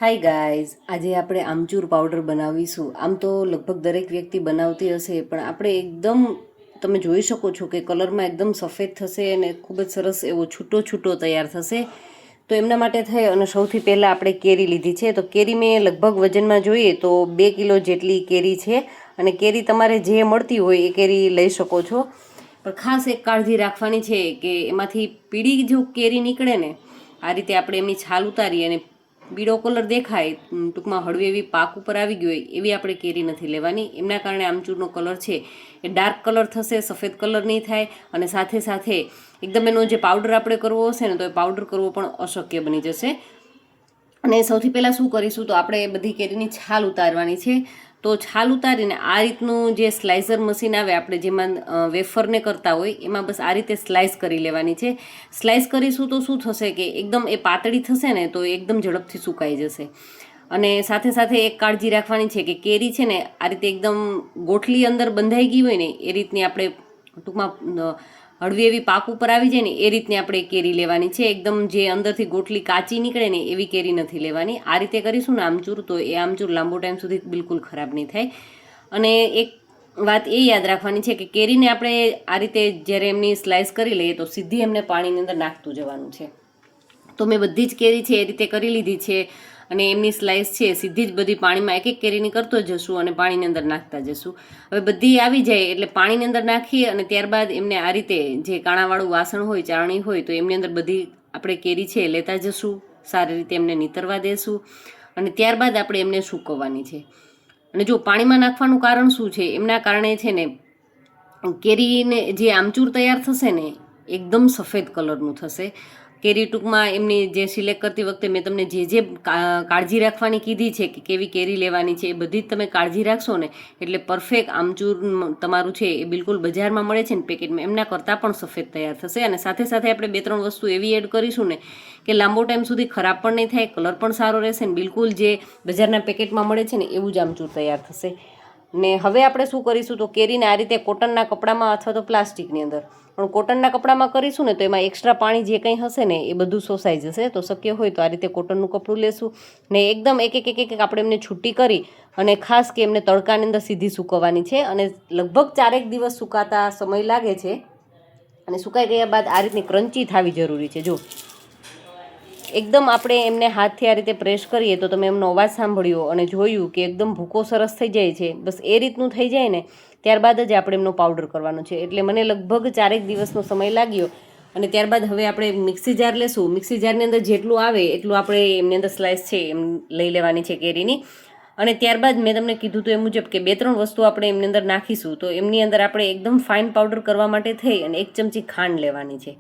Hi guys, આજે આપણે આમચૂર powder બનાવીશું. આમ તો લગભગ દરેક વ્યક્તિ બનાવતી હશે, પણ આપણે એકદમ તમે જોઈ શકો છો કે કલરમાં એકદમ સફેદ થશે અને ખૂબ જ સરસ એવો છૂટો છૂટો તૈયાર થશે. તો એમના માટે થઈ અને સૌથી પહેલાં આપણે કેરી લીધી છે. તો કેરી મેં લગભગ વજનમાં જોઈએ તો 2 કિલો જેટલી કેરી છે. અને કેરી તમારે જે મળતી હોય એ કેરી લઈ શકો છો. પણ ખાસ એક કાળજી રાખવાની છે કે એમાંથી પીળી જો કેરી નીકળે ને, આ રીતે આપણે એમની છાલ ઉતારી અને પીળો કલર દેખાય, ટૂંકમાં હળવી એવી પાક ઉપર આવી ગઈ હોય એવી આપણે કેરી નથી લેવાની. એમના કારણે આમચૂરનો કલર છે એ ડાર્ક કલર થશે, સફેદ કલર નહીં થાય. અને સાથે સાથે એકદમ એનો જે પાવડર આપણે કરવો હશે ને તો એ પાવડર કરવો પણ અશક્ય બની જશે. અને સૌથી પહેલાં શું કરીશું તો આપણે બધી કેરીની છાલ ઉતારવાની છે. તો છાલ ઉતારીને આ રીતનું જે સ્લાઇસર મશીન આવે આપણે જેમાં વેફરને કરતા હોય એમાં બસ આ રીતે સ્લાઇસ કરી લેવાની છે. સ્લાઇસ કરીશું તો શું થશે કે એકદમ એ પાતળી થશે ને તો એકદમ ઝડપથી સુકાઈ જશે. અને સાથે સાથે એક કાળજી રાખવાની છે કે કેરી છે ને આ રીતે એકદમ ગોઠલી અંદર બંધાઈ ગઈ હોય ને એ રીતની આપણે ટૂંકમાં હળવી એવી પાક ઉપર આવી જાય ને એ રીતની આપણે કેરી લેવાની છે. એકદમ જે અંદરથી ગોટલી કાચી નીકળે ને એવી કેરી નથી લેવાની. આ રીતે કરીશું ને આમચૂર તો એ આમચૂર લાંબો ટાઈમ સુધી બિલકુલ ખરાબ નહીં થાય. અને એક વાત એ યાદ રાખવાની છે કે કેરીને આપણે આ રીતે જ્યારે એમની સ્લાઇસ કરી લઈએ તો સીધી એમને પાણીની અંદર નાખતું જવાનું છે. તો મેં બધી જ કેરી છે એ રીતે કરી લીધી છે અને એમની સ્લાઇસ છે સીધી જ બધી પાણીમાં એક એક કેરીની કરતો જશું અને પાણીની અંદર નાખતા જશું. હવે બધી આવી જાય એટલે પાણીની અંદર નાખીએ અને ત્યારબાદ એમને આ રીતે જે કાણાવાળું વાસણ હોય, ચાળણી હોય તો એમની અંદર બધી આપણે કેરી છે લેતા જશું, સારી રીતે એમને નીતરવા દેશું અને ત્યારબાદ આપણે એમને સૂકવવાની છે. અને જો પાણીમાં નાખવાનું કારણ શું છે, એમના કારણે છે ને કેરીને જે આમચૂર તૈયાર થશે ને એકદમ સફેદ કલરનું થશે. કેરી ટૂંકમાં એમની જે સિલેક્ટ કરતી વખતે મેં તમને જે કાળજી રાખવાની કીધી છે કે કેવી કેરી લેવાની છે એ બધી જ તમે કાળજી રાખશો ને એટલે પરફેક્ટ આમચૂર તમારું છે એ બિલકુલ બજારમાં મળે છે ને પેકેટમાં એમના કરતાં પણ સફેદ તૈયાર થશે. અને સાથે સાથે આપણે 2-3 વસ્તુ એવી એડ કરીશું ને કે લાંબો ટાઈમ સુધી ખરાબ પણ નહીં થાય, કલર પણ સારો રહેશે ને બિલકુલ જે બજારના પેકેટમાં મળે છે ને એવું જ આમચૂર તૈયાર થશે. ને હવે આપણે શું કરીશું તો કેરીને આ રીતે કોટનના કપડામાં અથવા તો પ્લાસ્ટિકની અંદર, પણ કોટનના કપડામાં કરીશું ને તો એમાં એક્સ્ટ્રા પાણી જે કંઈ હશે ને એ બધું શોષાઈ જશે. તો શક્ય હોય તો આ રીતે કોટનનું કપડું લેશું ને એકદમ એક એક આપણે એમને છૂટી કરી અને ખાસ કે એમને તડકાની અંદર સીધી સૂકવવાની છે. અને લગભગ 4 દિવસ સુકાતા સમય લાગે છે. અને સુકાઈ ગયા બાદ આ રીતની ક્રન્ચી થવી જરૂરી છે. જો એકદમ આપણે એમને હાથથી આ રીતે પ્રેસ કરીએ તો તમે એમનો અવાજ સાંભળ્યો અને જોયું કે એકદમ ભૂકો સરસ થઈ જાય છે. બસ એ રીતનું થઈ જાય ને ત્યારબાદ જ આપણે એમનો પાવડર કરવાનો છે. એટલે મને લગભગ 4 દિવસનો સમય લાગ્યો. અને ત્યારબાદ હવે આપણે મિક્સી જાર લેશું. મિક્સી જારની અંદર જેટલું આવે એટલું આપણે એમની અંદર સ્લાઇસ છે એમ લઈ લેવાની છે કેરીની. અને ત્યારબાદ મેં તમને કીધું તો એ મુજબ કે 2-3 વસ્તુ આપણે એમની અંદર નાખીશું. તો એમની અંદર આપણે એકદમ ફાઇન પાવડર કરવા માટે થઈ અને 1 ચમચી ખાંડ લેવાની છે.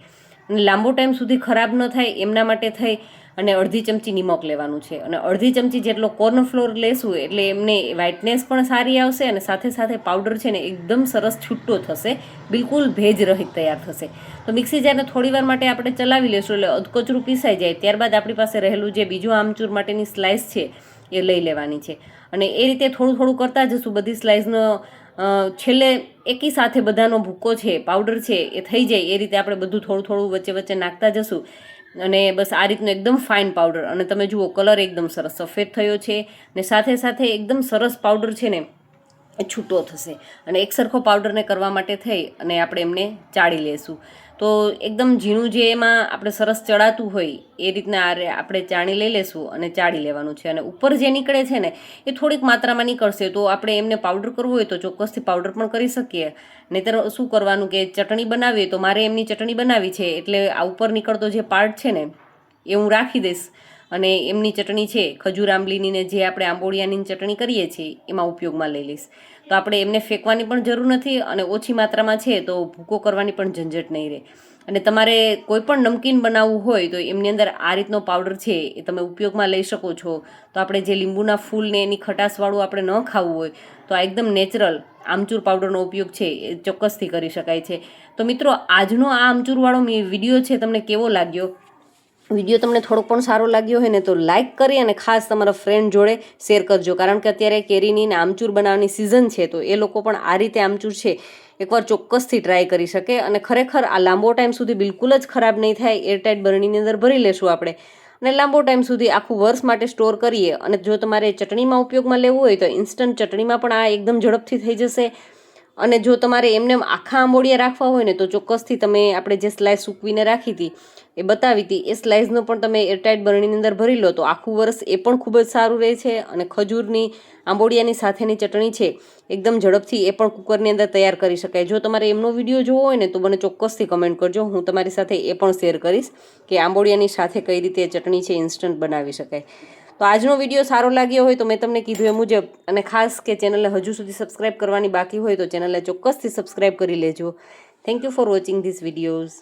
અને લાંબો ટાઈમ સુધી ખરાબ ન થાય એમના માટે થઈ અને અડધી ચમચી નિમક લેવાનું છે. અને અડધી ચમચી જેટલો કોર્નફ્લોર લેશું એટલે એમને વ્હાઇટનેસ પણ સારી આવશે અને સાથે સાથે પાવડર છે ને એકદમ સરસ છૂટો થશે, બિલકુલ ભેજ રહિત તૈયાર થશે. તો મિક્સી જારને થોડી વાર માટે આપણે ચલાવી લેશું એટલે અધકચરું પીસાઈ જાય. ત્યારબાદ આપણી પાસે રહેલું જે બીજું આમચૂર માટેની સ્લાઇસ છે એ લઈ લેવાની છે. અને એ રીતે થોડું થોડું કરતા જશું. બધી સ્લાઇસનો છેલ્લે એકી સાથે બધાનો ભૂકો છે, પાવડર છે એ થઈ જાય એ રીતે આપણે બધું થોડું થોડું વચ્ચે વચ્ચે નાખતા જશું. અને બસ આ રીતનું એકદમ ફાઇન પાવડર. અને તમે જુઓ કલર એકદમ સરસ સફેદ થયો છે ને સાથે સાથે એકદમ સરસ પાવડર છે ને એ છૂટો થશે. અને એક સરખો પાવડરને કરવા માટે થઈ અને આપણે એમને ચાળી લેશું. તો એકદમ ઝીણું જે એમાં આપણે સરસ ચડાતું હોય એ રીતના આપણે ચાણી લઈ લેશું અને ચાળી લેવાનું છે. અને ઉપર જે નીકળે છે ને એ થોડીક માત્રામાં નીકળશે તો આપણે એમને પાવડર કરવું હોય તો ચોક્કસથી પાવડર પણ કરી શકીએ. નહીંતર શું કરવાનું કે ચટણી બનાવીએ તો મારે એમની ચટણી બનાવી છે એટલે આ ઉપર નીકળતો જે પાર્ટ છે ને એ હું રાખી દઈશ અને એમની ચટણી છે ખજૂર આંબલીની ને જે આપણે આંબોળિયાની ચટણી કરીએ છીએ એમાં ઉપયોગમાં લઈ લઈશ. તો આપણે એમને ફેંકવાની પણ જરૂર નથી અને ઓછી માત્રામાં છે તો ભૂકો કરવાની પણ ઝંઝટ નહીં રહે. અને તમારે કોઈ પણ નમકીન બનાવવું હોય તો એમની અંદર આ રીતનો પાવડર છે એ તમે ઉપયોગમાં લઈ શકો છો. તો આપણે જે લીંબુના ફૂલને એની ખટાશવાળું આપણે ન ખાવું હોય તો આ એકદમ નેચરલ આમચૂર પાવડરનો ઉપયોગ છે એ ચોક્કસથી કરી શકાય છે. તો મિત્રો આજનો આ આમચૂરવાળો વિડીયો છે તમને કેવો લાગ્યો? વિડીયો તમને થોડો પણ સારો લાગ્યો હોય ને તો લાઇક કરી અને ખાસ તમારા ફ્રેન્ડ જોડે શેર કરજો. કારણ કે અત્યારે કેરીની ને આમચૂર બનાવવાની સિઝન છે તો એ લોકો પણ આ રીતે આમચૂર છે એકવાર ચોક્કસથી ટ્રાય કરી શકે. અને ખરેખર આ લાંબો ટાઈમ સુધી બિલકુલ જ ખરાબ નહીં થાય. એરટાઇટ બરણીની અંદર ભરી લેશું આપણે અને લાંબો ટાઈમ સુધી આખું વર્ષ માટે સ્ટોર કરીએ. અને જો તમારે ચટણીમાં ઉપયોગમાં લેવું હોય તો ઇન્સ્ટન્ટ ચટણીમાં પણ આ એકદમ ઝડપથી થઈ જશે. અને જો તમારે એમને આખા આંબોડિયા રાખવા હોય ને તો ચોક્કસથી તમે આપણે જે સ્લાઇસ સૂકવીને રાખી હતી એ બતાવી હતી એ સ્લાઇસનો પણ તમે એરટાઇટ બરણીની અંદર ભરી લો તો આખું વર્ષ એ પણ ખૂબ જ સારું રહે છે. અને ખજૂરની આંબોડિયાની સાથેની ચટણી છે એકદમ ઝડપથી એ પણ કુકરની અંદર તૈયાર કરી શકાય. જો તમારે એમનો વિડીયો જોવો હોય ને તો મને ચોક્કસથી કમેન્ટ કરજો, હું તમારી સાથે એ પણ શેર કરીશ કે આંબોડિયાની સાથે કઈ રીતે ચટણી છે ઇન્સ્ટન્ટ બનાવી શકાય. તો આજનો વિડીયો સારો લાગ્યો હોય તો મેં તમને કીધું એ મુજબ, અને ખાસ કે ચેનલને હજુ સુધી સબસ્ક્રાઇબ કરવાની બાકી હોય તો ચેનલને ચોક્કસથી સબસ્ક્રાઇબ કરી લેજો. Thank you for watching this videos.